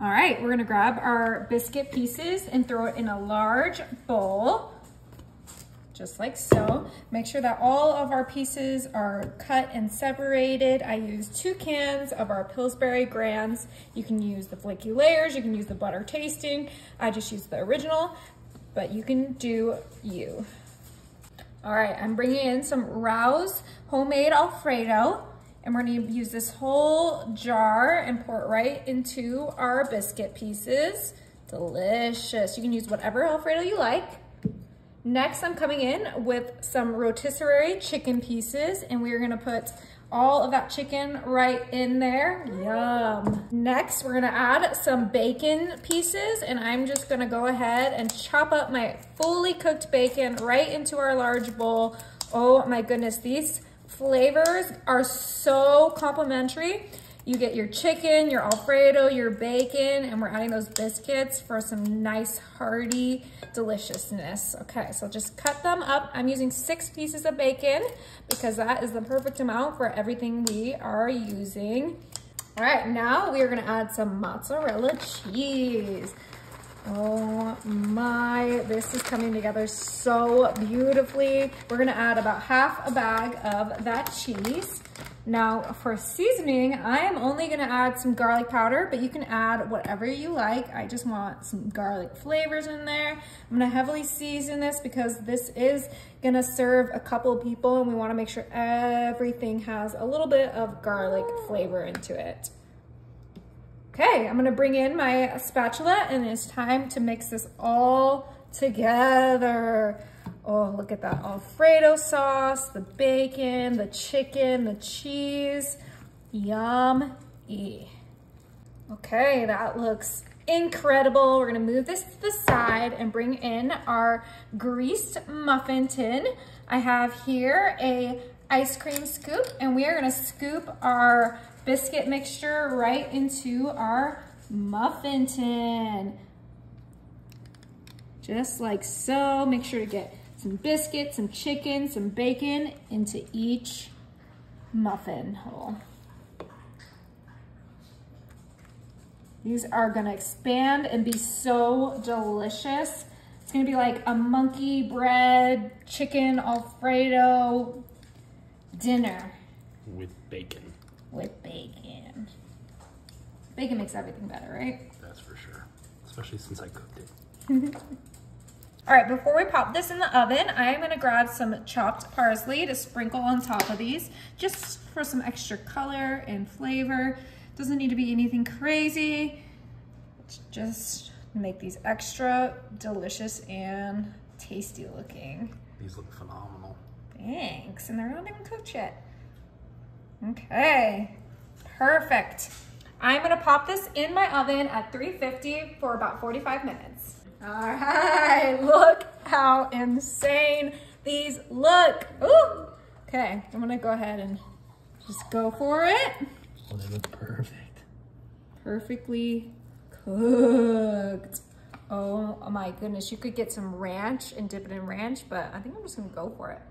All right, we're gonna grab our biscuit pieces and throw it in a large bowl, just like so. Make sure that all of our pieces are cut and separated. I use 2 cans of our Pillsbury Grands. You can use the flaky layers, you can use the butter tasting. I just use the original, but you can do you. All right, I'm bringing in some Rouse homemade Alfredo, and we're gonna use this whole jar and pour it right into our biscuit pieces. Delicious. You can use whatever Alfredo you like. Next, I'm coming in with some rotisserie chicken pieces, and we're gonna put all of that chicken right in there. Yum. Next, we're gonna add some bacon pieces, and I'm just gonna go ahead and chop up my fully cooked bacon right into our large bowl. Oh my goodness, these flavors are so complimentary. You get your chicken, your Alfredo, your bacon, and we're adding those biscuits for some nice hearty deliciousness. Okay, so just cut them up. I'm using 6 pieces of bacon because that is the perfect amount for everything we are using. All right, now we are gonna add some mozzarella cheese. Oh my, this is coming together so beautifully. We're gonna add about half a bag of that cheese. Now for seasoning, I am only gonna add some garlic powder, but you can add whatever you like. I just want some garlic flavors in there. I'm gonna heavily season this because this is gonna serve a couple of people, and we wanna make sure everything has a little bit of garlic flavor into it. Okay, I'm gonna bring in my spatula, and it's time to mix this all together. Oh, look at that Alfredo sauce, the bacon, the chicken, the cheese. Yum-y. Okay, that looks incredible. We're gonna move this to the side and bring in our greased muffin tin. I have here a ice cream scoop, and we are gonna scoop our biscuit mixture right into our muffin tin. Just like so. Make sure to get some biscuits, some chicken, some bacon into each muffin hole. These are gonna expand and be so delicious. It's gonna be like a monkey bread, chicken Alfredo dinner. With bacon. With bacon. Bacon makes everything better, right? That's for sure. Especially since I cooked it. All right, before we pop this in the oven, I'm gonna grab some chopped parsley to sprinkle on top of these, just for some extra color and flavor. Doesn't need to be anything crazy. It's just make these extra delicious and tasty looking. These look phenomenal. Thanks, and they're not even cooked yet. Okay, perfect. I'm gonna pop this in my oven at 350 for about 45 minutes. All right, look how insane these look. Ooh. Okay, I'm gonna go ahead and just go for it. Oh, they look perfect. Perfectly cooked. Oh my goodness, you could get some ranch and dip it in ranch, but I think I'm just gonna go for it.